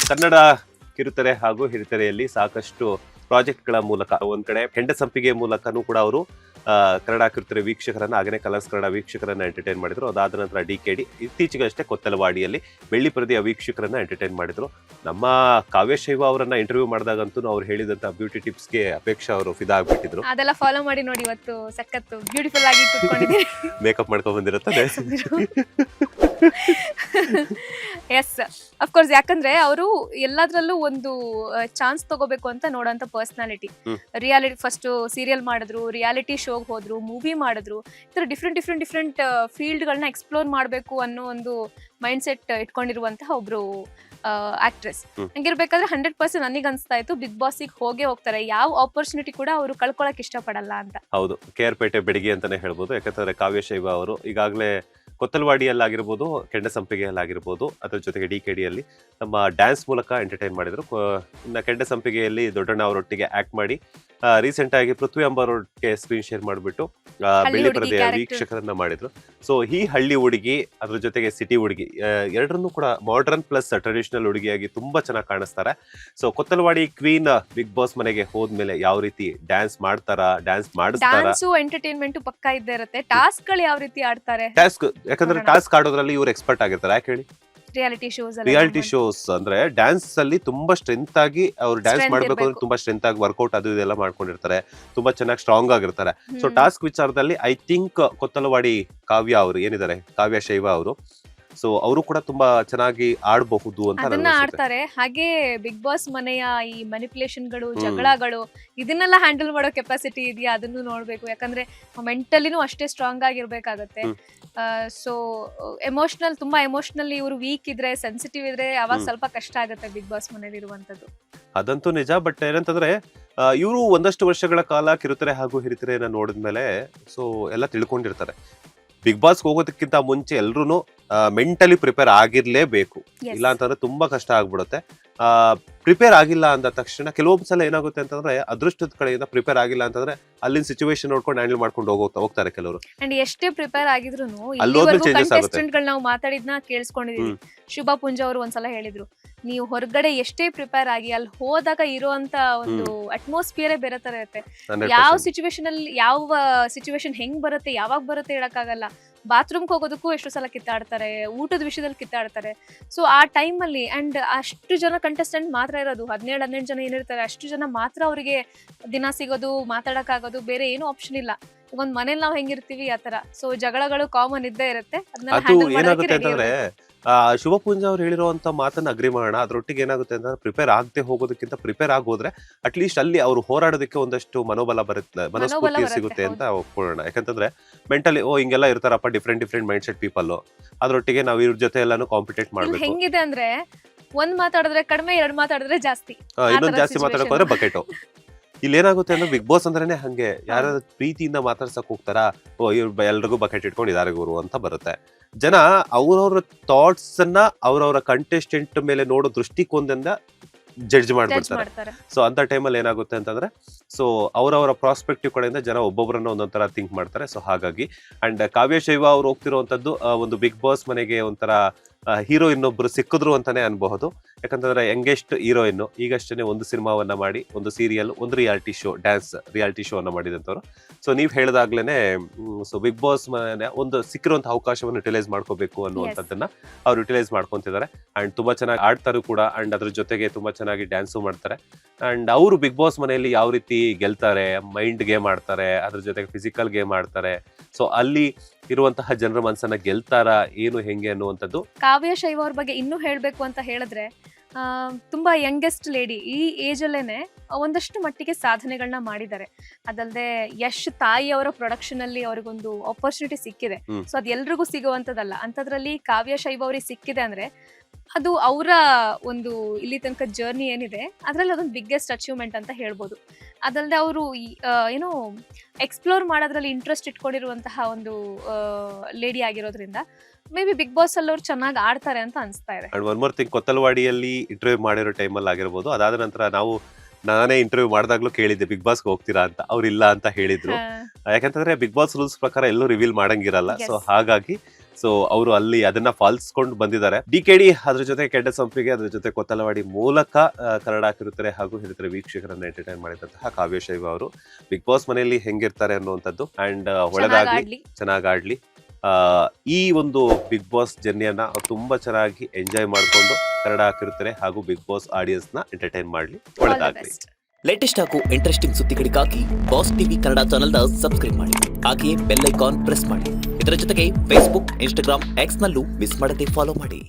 ಕನ್ನಡ ಕಿರುತೆರೆ ಹಾಗೂ ಹಿರಿತೆರೆಯಲ್ಲಿ ಸಾಕಷ್ಟು ಪ್ರಾಜೆಕ್ಟ್ಗಳ ಮೂಲಕ ಒಂದ್ ಕಡೆ ಹೆಂಡ ಸಂಪಿಗೆ ಮೂಲಕನೂ ಕೂಡ ಅವರು ಕನ್ನಡ ಕಿರುತೆರೆ ವೀಕ್ಷಕರನ್ನ ಹಾಗೆಯೇ ಕಲರ್ಸ್ ಕನ್ನಡ ವೀಕ್ಷಕರನ್ನ ಎಂಟರ್ಟೈನ್ ಮಾಡಿದ್ರು. ಅದಾದ ನಂತರ DKD ಇತ್ತೀಚೆಗಷ್ಟೇ ಕೊತ್ತಲವಾಡಿಯಲ್ಲಿ ಬೆಳ್ಳಿ ಪರದೆಯ ವೀಕ್ಷಕರನ್ನ ಎಂಟರ್ಟೈನ್ ಮಾಡಿದ್ರು. ನಮ್ಮ ಕಾವ್ಯಶೈವ ಅವರನ್ನ ಇಂಟರ್ವ್ಯೂ ಮಾಡಿದಾಗಂತೂ ಅವ್ರು ಹೇಳಿದಂತ ಬ್ಯೂಟಿ ಟಿಪ್ಸ್ಗೆ ಅಪೇಕ್ಷಾ ಅವರು ಫಿದಾ ಆಗ್ಬಿಟ್ಟಿದ್ರು. ಅದೆಲ್ಲ ಫಾಲೋ ಮಾಡಿ ನೋಡಿ, ಇವತ್ತು ಸಖತ್ತು ಬ್ಯೂಟಿಫುಲ್ ಆಗಿ ಕೂತ್ಕೊಂಡಿದ್ದೀನಿ. ಮೇಕಪ್ ಮಾಡ್ಕೊಂಡ್ ಬಂದಿರುತ್ತೆ. ಎಸ್ ಅಫ್ಕೋರ್ಸ್, ಯಾಕಂದ್ರೆ ಅವರು ಎಲ್ಲದ್ರಲ್ಲೂ ಒಂದು ಚಾನ್ಸ್ ತಗೋಬೇಕು ಅಂತ ನೋಡೋಂತ ಪರ್ಸನಾಲಿಟಿ. ರಿಯಾಲಿಟಿ ಫಸ್ಟ್ ಸೀರಿಯಲ್ ಮಾಡಿದ್ರು, ರಿಯಾಲಿಟಿ ಶೋಗ್ ಹೋದ್ರು, ಮೂವಿ ಮಾಡಿದ್ರು. ಈ ತರ ಡಿಫ್ರೆಂಟ್ ಫೀಲ್ಡ್ ಗಳನ್ನ ಎಕ್ಸ್ಪ್ಲೋರ್ ಮಾಡಬೇಕು ಅನ್ನೋ ಒಂದು ಮೈಂಡ್ ಸೆಟ್ ಇಟ್ಕೊಂಡಿರುವಂತಹ ಒಬ್ರು ಆಕ್ಟ್ರೆಸ್. ಹಂಗಿರ್ಬೇಕಾದ್ರೆ 100% ನನಗೆ ಅನ್ಸ್ತಾ ಇತ್ತು ಬಿಗ್ ಬಾಸ್ಗೆ ಹೋಗ್ತಾರೆ. ಯಾವ ಆಪರ್ಚುನಿಟಿ ಕೂಡ ಅವರು ಕಳ್ಕೊಳಕ್ ಇಷ್ಟಪಡಲ್ಲ ಅಂತ. ಹೌದು, KR ಪೇಟೆ ಬೆಡಗಿ ಅಂತಾನೆ ಹೇಳ್ಬೋದು. ಯಾಕಂತಂದ್ರೆ ಕಾವ್ಯಶೈವ ಅವರು ಈಗಾಗಲೇ ಕೊತ್ತಲವಾಡಿಯಲ್ಲಾಗಿರ್ಬೋದು, ಕೆಂಡ ಸಂಪಿಗೆಯಲ್ಲಾಗಿರ್ಬೋದು, ಅದ್ರ ಜೊತೆಗೆ DKDಯಲ್ಲಿ ನಮ್ಮ ಡ್ಯಾನ್ಸ್ ಮೂಲಕ ಎಂಟರ್ಟೈನ್ ಮಾಡಿದ್ರು. ಇನ್ನು ಕೆಂಡ ಸಂಪಿಗೆಯಲ್ಲಿ ದೊಡ್ಡಣ್ಣ ಅವರೊಟ್ಟಿಗೆ ಆಕ್ಟ್ ಮಾಡಿ ರೀಸೆಂಟ್ ಆಗಿ ಪೃಥ್ವಿ ಅಂಬಾರೊಟ್ಟಿಗೆ ಸ್ಕ್ರೀನ್ ಶೇರ್ ಮಾಡಿಬಿಟ್ಟು ಬೆಳ್ಳಿ ಪರದೆಯ ವೀಕ್ಷಕರನ್ನ ಮಾಡಿದ್ರು. ಸೊ ಈ ಹಳ್ಳಿ ಹುಡುಗಿ ಅದ್ರ ಜೊತೆಗೆ ಸಿಟಿ ಹುಡುಗಿ ಎರಡರನ್ನು ಕೂಡ ಮಾಡರ್ನ್ ಪ್ಲಸ್ ಟ್ರೆಡಿಷನಲ್ ಹುಡುಗಿಯಾಗಿ ತುಂಬಾ ಚೆನ್ನಾಗಿ ಕಾಣಿಸ್ತಾರೆ. So Kothalavadi queen big boss ಮನೆಗೆ ಹೋದ್ಮೇಲೆ ಯಾವ ರೀತಿ ಡ್ಯಾನ್ಸ್ ಮಾಡ್ತಾರಾ, ಡ್ಯಾನ್ಸ್ ಮಾಡಿಸ್ತಾರ, ಎಂಟರ್ಟೈನ್ಮೆಂಟ್ ಪಕ್ಕ ಇದ್ದೇ ಇರುತ್ತೆ. ಟಾಸ್ಕ್ ಗಳು ಯಾವ ರೀತಿ ಆಡ್ತಾರೆ, ಟಾಸ್ಕ್ ಯಾಕಂದ್ರೆ ಟಾಸ್ಕ್ ಆಡೋದ್ರಲ್ಲಿ ಇವ್ರು ಎಕ್ಸ್ಪರ್ಟ್ ಆಗಿರ್ತಾರೆ. ಯಾಕೆ ಹೇಳಿ, ರಿಯಾಲಿಟಿ ಶೋಸ್ ಅಂದ್ರೆ ಡ್ಯಾನ್ಸ್ ಅಲ್ಲಿ ತುಂಬಾ ಸ್ಟ್ರೆಂತ್ ಆಗಿ ಅವ್ರು ಡ್ಯಾನ್ಸ್ ಮಾಡ್ಬೇಕು ಅಂದ್ರೆ ತುಂಬಾ ಸ್ಟ್ರೆಂತ್ ಆಗಿ ವರ್ಕೌಟ್ ಅದು ಇದೆಲ್ಲ ಮಾಡ್ಕೊಂಡಿರ್ತಾರೆ. ತುಂಬಾ ಚೆನ್ನಾಗಿ ಸ್ಟ್ರಾಂಗ್ ಆಗಿರ್ತಾರೆ. ಸೊ ಟಾಸ್ಕ್ ವಿಚಾರದಲ್ಲಿ ಐ ಥಿಂಕ್ ಕೊತ್ತಲವಾಡಿ ಕಾವ್ಯ ಅವರು ಏನಿದ್ದಾರೆ, ಕಾವ್ಯ ಶೈವ ಅವರು, ಸೊ ಅವರು ಕೂಡ ತುಂಬಾ ಚೆನ್ನಾಗಿ ಆಡಬಹುದು ಅಂತ ಅದನ್ನ ಆಡ್ತಾರೆ. ಹಾಗೆ ಬಿಗ್ ಬಾಸ್ ಮನೆಯ ಈ ಮ್ಯಾನಿಪುಲೇಷನ್ ಗಳು, ಜಗಳಗಳು, ಇದನ್ನೆಲ್ಲ ಹ್ಯಾಂಡಲ್ ಮಾಡೋ ಕೆಪಾಸಿಟಿ ಇದೆಯಾ ಅದನ್ನು ನೋಡ್ಬೇಕು. ಯಾಕಂದ್ರೆ ಮೆಂಟಲಿನೂ ಅಷ್ಟೇ ಸ್ಟ್ರಾಂಗ್ ಆಗಿರ್ಬೇಕಾಗತ್ತೆ. ಸೊ ತುಂಬಾ ಎಮೋಷನಲಿ ಇವರು ವೀಕ್ ಇದ್ರೆ, ಸೆನ್ಸಿಟಿವ್ ಇದ್ರೆ ಅವಾಗ ಸ್ವಲ್ಪ ಕಷ್ಟ ಆಗುತ್ತೆ ಬಿಗ್ ಬಾಸ್ ಮನೇಲಿ ಇರುವಂತದ್ದು. ಅದಂತೂ ನಿಜ. ಬಟ್ ಏನಂತಂದ್ರೆ ಇವರು ಒಂದಷ್ಟು ವರ್ಷಗಳ ಕಾಲ ಕಿರುತೆರೆ ಹಾಗೂ ಹಿರಿತೆರೆಯನ್ನ ನೋಡಿದ್ಮೇಲೆ ಸೊ ಎಲ್ಲ ತಿಳ್ಕೊಂಡಿರ್ತಾರೆ. ಬಿಗ್ ಬಾಸ್ ಹೋಗೋದಕ್ಕಿಂತ ಮುಂಚೆ ಎಲ್ರು ಮೆಂಟಲಿ ಪ್ರಿಪೇರ್ ಆಗಿರ್ಲೇಬೇಕು. ಇಲ್ಲ ಅಂತಂದ್ರೆ ತುಂಬಾ ಕಷ್ಟ ಆಗ್ಬಿಡುತ್ತೆ. ಪ್ರಿಪೇರ್ ಆಗಿಲ್ಲ ಅಂದ ತಕ್ಷಣ ಕೆಲವೊಂದ್ಸಲ ಏನಾಗುತ್ತೆ ಅಂತಂದ್ರೆ ಅದೃಷ್ಟದ ಕಡೆಯಿಂದ ಪ್ರಿಪೇರ್ ಆಗಿಲ್ಲ ಅಂತಂದ್ರೆ ಅಲ್ಲಿನ ಸಿಚುವೇಶನ್ ನೋಡ್ಕೊಂಡು ಹ್ಯಾಂಡಲ್ ಮಾಡ್ಕೊಂಡು ಹೋಗ್ತಾರೆ ಕೆಲವರು. ಅಂಡ್ ಎಷ್ಟೇ ಪ್ರಿಪೇರ್ ಆಗಿದ್ರು ಕಂಟೆಸ್ಟೆಂಟ್ ಗಳು ನಾವು ಮಾತಾಡಿದ್ನ ಕೇಳಿಸ್ಕೊಂಡಿದೀವಿ. ಶುಭಾ ಪುಂಜ ಅವರು ಒಂದ್ಸಲ ಹೇಳಿದ್ರು, ನೀವು ಹೊರಗಡೆ ಎಷ್ಟೇ ಪ್ರಿಪೇರ್ ಆಗಿ ಅಲ್ಲಿ ಹೋದಾಗ ಇರುವಂತ ಒಂದು ಅಟ್ಮಾಸ್ಫಿಯರೇ ಬೇರೆ ತರ ಇರುತ್ತೆ. ಯಾವ ಸಿಚುವೇಶನ್ ಹೆಂಗ್ ಬರುತ್ತೆ, ಯಾವಾಗ ಬರುತ್ತೆ ಹೇಳಕ್ಕಾಗಲ್ಲ. ಬಾತ್ರೂಮ್ಗೆ ಹೋಗೋದಕ್ಕೂ ಎಷ್ಟು ಸಲ ಕಿತ್ತಾಡ್ತಾರೆ, ಊಟದ ವಿಷಯದಲ್ಲಿ ಕಿತ್ತಾಡ್ತಾರೆ. ಸೊ ಆ ಟೈಮ್ ಅಲ್ಲಿ ಅಂಡ್ ಅಷ್ಟು ಜನ ಕಂಟೆಸ್ಟೆಂಟ್ ಮಾತ್ರ ಇರೋದು, 17-18 ಜನ ಏನಿರ್ತಾರೆ ಅಷ್ಟು ಜನ ಮಾತ್ರ ಅವರಿಗೆ ದಿನ ಸಿಗೋದು, ಮಾತಾಡಕ್ಕಾಗೋದು, ಬೇರೆ ಏನು ಆಪ್ಷನ್ ಇಲ್ಲ. ಈಗ ಒಂದ್ ಮನೇಲಿ ನಾವ್ ಹೆಂಗಿರ್ತೀವಿ ಆತರ. ಸೊ ಜಗಳಗಳು ಕಾಮನ್ ಇದ್ದೇ ಇರುತ್ತೆ. ಏನಾಗುತ್ತೆ ಅಂತಂದ್ರೆ ಶುಭಪುಂಜ ಅವ್ರು ಹೇಳಿರುವಂತ ಮಾತನ್ನ ಅಗ್ರಿ ಮಾಡೋಣ. ಅದ್ರೊಟ್ಟಿಗೆ ಏನಾಗುತ್ತೆ ಅಂತಂದ್ರೆ ಪ್ರಿಪೇರ್ ಆಗದೆ ಹೋಗೋದಕ್ಕಿಂತ ಪ್ರಿಪೇರ್ ಆಗೋದ್ರೆ ಅಟ್ಲೀಸ್ಟ್ ಅಲ್ಲಿ ಅವ್ರು ಹೋರಾಡೋದಕ್ಕೆ ಒಂದಷ್ಟು ಮನೋಬಲ ಬರುತ್ತೆ, ಮನಸ್ಫೂರ್ತಿ ಸಿಗುತ್ತೆ ಅಂತ ಒಪ್ಕೊಳ್ಳೋಣ. ಯಾಕಂತಂದ್ರೆ ಮೆಂಟಲಿ ಹಿಂಗೆಲ್ಲ ಇರ್ತಾರಪ್ಪ ಡಿಫ್ರೆಂಟ್ ಮೈಂಡ್ ಸೆಟ್ ಪೀಪಲ್, ಅದ್ರೊಟ್ಟಿಗೆ ನಾವ್ ಇವ್ರ ಜೊತೆ ಎಲ್ಲಾನು ಕಾಂಪಿಟೇಟ್ ಮಾಡ್ಬೇಕು. ಹೆಂಗಿದೆ ಅಂದ್ರೆ ಒಂದ್ ಮಾತಾಡಿದ್ರೆ ಕಡಿಮೆ, 2 ಮಾತಾಡಿದ್ರೆ ಜಾಸ್ತಿ, ಇನ್ನೊಂದ್ ಜಾಸ್ತಿ ಮಾತಾಡಕ್ ಹೋದ್ರೆ ಬಕೆಟು. ಇಲ್ಲಿ ಏನಾಗುತ್ತೆ ಅಂದ್ರೆ ಬಿಗ್ ಬಾಸ್ ಅಂದ್ರೇನೆ ಹಂಗೆ, ಯಾರಾದ್ರೂ ಪ್ರೀತಿಯಿಂದ ಮಾತಾಡ್ಸಕ್ ಹೋಗ್ತಾರಾ, ಎಲ್ರಿಗೂ ಬಕೆಟ್ ಇಟ್ಕೊಂಡು ಇದಾರೆ ಗುರು ಅಂತ ಬರುತ್ತೆ. ಜನ ಅವ್ರವ್ರ ಥಾಟ್ಸ್ ಅನ್ನ ಅವ್ರವ್ರ ಕಂಟೆಸ್ಟೆಂಟ್ ಮೇಲೆ ನೋಡೋ ದೃಷ್ಟಿಕೋನದಿಂದ ಜಡ್ಜ್ ಮಾಡ್ಬಿಡ್ತಾರೆ. ಸೊ ಅಂತ ಟೈಮಲ್ಲಿ ಏನಾಗುತ್ತೆ ಅಂತಂದ್ರೆ ಸೊ ಅವರವರ ಪ್ರಾಸ್ಪೆಕ್ಟಿವ್ ಕಡೆಯಿಂದ ಜನ ಒಬ್ಬೊಬ್ಬರನ್ನ ಒಂದೊಂಥರ ಥಿಂಕ್ ಮಾಡ್ತಾರೆ. ಸೊ ಹಾಗಾಗಿ ಅಂಡ್ ಕಾವ್ಯ ಶೈವ ಅವ್ರು ಹೋಗ್ತಿರುವಂತದ್ದು ಒಂದು ಬಿಗ್ ಬಾಸ್ ಮನೆಗೆ ಒಂಥರ ಹೀರೋ ಇನ್ನೊಬ್ರು ಸಿಕ್ಕಿದ್ರು ಅಂತಾನೆ ಅನ್ಬಹುದು. ಯಾಕಂತಂದ್ರೆ ಯಂಗೆಸ್ಟ್ ಹೀರೋಯಿನ್, ಈಗಷ್ಟೇ ಒಂದು ಸಿನಿಮಾವನ್ನ ಮಾಡಿ, ಒಂದು ಸೀರಿಯಲ್, ಒಂದು reality show, dance reality show ಅನ್ನ ಮಾಡಿದಂತವ್ರು. ಸೊ ನೀವ್ ಹೇಳಿದಾಗ್ಲೇನೆ ಸೊ ಬಿಗ್ ಬಾಸ್ ಮನೆ ಒಂದು ಸಿಕ್ಕಿರುವಂತ ಅವಕಾಶವನ್ನು ಯುಟಿಲೈಸ್ ಮಾಡ್ಕೋಬೇಕು ಅನ್ನುವಂಥದ್ದನ್ನ ಅವ್ರು ಯುಟಿಲೈಸ್ ಮಾಡ್ಕೊಂತಿದ್ದಾರೆ. ಅಂಡ್ ತುಂಬಾ ಚೆನ್ನಾಗಿ ಆಡ್ತಾರೆ ಕೂಡ. ಅಂಡ್ ಅದ್ರ ಜೊತೆಗೆ ತುಂಬಾ ಚೆನ್ನಾಗಿ ಡ್ಯಾನ್ಸು ಮಾಡ್ತಾರೆ. ಅಂಡ್ ಅವರು ಬಿಗ್ ಬಾಸ್ ಮನೆಯಲ್ಲಿ ಯಾವ ರೀತಿ ಗೆಲ್ತಾರೆ, ಮೈಂಡ್ ಗೇಮ್ ಆಡ್ತಾರೆ, ಅದ್ರ ಜೊತೆಗೆ ಫಿಸಿಕಲ್ ಗೇಮ್ ಆಡ್ತಾರೆ. ಸೊ ಅಲ್ಲಿ ಇರುವಂತಹ ಜನರ ಮನಸ್ಸನ್ನ ಗೆಲ್ತಾರ, ಏನು ಹೆಂಗೆ ಅನ್ನುವಂಥದ್ದು. ಕಾವ್ಯ ಶೈವ ಅವ್ರ ಬಗ್ಗೆ ಇನ್ನೂ ಹೇಳ್ಬೇಕು ಅಂತ ಹೇಳಿದ್ರೆ ತುಂಬಾ ಯಂಗೆಸ್ಟ್ ಲೇಡಿ, ಈ ಏಜ್ ಅಲ್ಲೇನೆ ಒಂದಷ್ಟು ಮಟ್ಟಿಗೆ ಸಾಧನೆಗಳನ್ನ ಮಾಡಿದ್ದಾರೆ. ಅದಲ್ಲದೆ ಯಶ್ ತಾಯಿ ಅವರ ಪ್ರೊಡಕ್ಷನ್ ಅಲ್ಲಿ ಅವ್ರಿಗೊಂದು ಆಪರ್ಚುನಿಟಿ ಸಿಕ್ಕಿದೆ. ಸೊ ಅದ್ ಎಲ್ರಿಗೂ ಸಿಗುವಂತದಲ್ಲ. ಅಂತದ್ರಲ್ಲಿ ಕಾವ್ಯ ಶೈವ ಅವ್ರಿಗೆ ಸಿಕ್ಕಿದೆ ಅಂದ್ರೆ ಅದು ಅವರ ಒಂದು ಇಲ್ಲಿ ತನಕ ಜರ್ನಿ ಏನಿದೆ ಅದ್ರಲ್ಲಿ ಅದೊಂದು ಬಿಗ್ಗೆಸ್ಟ್ ಅಚೀವ್ಮೆಂಟ್ ಅಂತ ಹೇಳ್ಬೋದು. ಅದಲ್ಲದೆ ಅವರು ಏನೋ ಎಕ್ಸ್ಪ್ಲೋರ್ ಮಾಡೋದ್ರಲ್ಲಿ ಇಂಟ್ರೆಸ್ಟ್ ಇಟ್ಕೊಂಡಿರುವಂತಹ ಒಂದು ಲೇಡಿ ಆಗಿರೋದ್ರಿಂದ ಮೇ ಬಿ ಬಿಗ್ ಬಾಸ್ ಅಲ್ಲಿ ಅವ್ರು ಚೆನ್ನಾಗಿ ಆಡ್ತಾರೆ ಅಂತ ಅನ್ಸ್ತಾ ಇದೆ. ಒನ್ ಮೋರ್ ಥಿಂಗ್, ಕೊತ್ತಲವಾಡಿಯಲ್ಲಿ ಇಂಟರ್ವ್ಯೂ ಮಾಡಿರೋ ಟೈಮಲ್ಲಿ ಆಗಿರ್ಬೋದು, ಅದಾದ ನಂತರ ನಾನೇ ಇಂಟರ್ವ್ಯೂ ಮಾಡಿದಾಗ್ಲೂ ಕೇಳಿದ್ದೆ ಬಿಗ್ ಬಾಸ್ಗೆ ಹೋಗ್ತೀರಾ ಅಂತ. ಅವ್ರು ಇಲ್ಲ ಅಂತ ಹೇಳಿದ್ರು. ಯಾಕಂತಂದ್ರೆ ಬಿಗ್ ಬಾಸ್ ರೂಲ್ಸ್ ಪ್ರಕಾರ ಎಲ್ಲೂ ರಿವೀಲ್ ಮಾಡಂಗಿರಲ್ಲ. ಸೊ ಹಾಗಾಗಿ ಸೊ ಅವರು ಅಲ್ಲಿ ಅದನ್ನ ಪಾಲಿಸ್ಕೊಂಡು ಬಂದಿದ್ದಾರೆ. DKD ಅದ್ರ ಜೊತೆ ಕೆಡ್ಡ ಸಂಪಿಗೆ, ಅದ್ರ ಜೊತೆ ಕೊತ್ತಲವಾಡಿ ಮೂಲಕ ಕನ್ನಡ ಕಿರುತೆರೆ ಹಾಗೂ ಹಿರಿತೆರೆ ವೀಕ್ಷಕರನ್ನ ಎಂಟರ್ಟೈನ್ ಮಾಡಿದಂತಹ ಕಾವ್ಯ ಶೈವ ಅವರು ಬಿಗ್ ಬಾಸ್ ಮನೆಯಲ್ಲಿ ಹೆಂಗಿರ್ತಾರೆ ಅನ್ನುವಂಥದ್ದು ಅಂಡ್ ಒಳ್ಳೆದಾಗ್ಲಿ, ಚೆನ್ನಾಗಾಡ್ಲಿ. ಈ ಒಂದು ಬಿಗ್ ಬಾಸ್ ಜರ್ನಿಯನ್ನ ಅವ್ರು ತುಂಬಾ ಚೆನ್ನಾಗಿ ಎಂಜಾಯ್ ಮಾಡಿಕೊಂಡು ಕನ್ನಡ ಕಿರುತೆರೆ ಹಾಗೂ ಬಿಗ್ ಬಾಸ್ ಆಡಿಯನ್ಸ್ ನ ಎಂಟರ್ಟೈನ್ ಮಾಡ್ಲಿ, ಒಳ್ಳೆದಾಗ್ಲಿ. ಲೇಟೆಸ್ಟ್ ಹಾಗೂ ಇಂಟ್ರೆಸ್ಟಿಂಗ್ ಸುದ್ದಿಗಳಿಗಾಗಿ ಬಾಸ್ ಟಿವಿ ಕನ್ನಡ ಚಾನೆಲ್ನ ಸಬ್ಸ್ಕ್ರೈಬ್ ಮಾಡಿ, ಹಾಗೆಯೇ ಬೆಲ್ ಐಕಾನ್ ಪ್ರೆಸ್ ಮಾಡಿ. ಇದರ ಜೊತೆಗೆ ಫೇಸ್ಬುಕ್, ಇನ್ಸ್ಟಾಗ್ರಾಮ್, ಎಕ್ಸ್ ನಲ್ಲೂ ಮಿಸ್ ಮಾಡದೆ ಫಾಲೋ ಮಾಡಿ.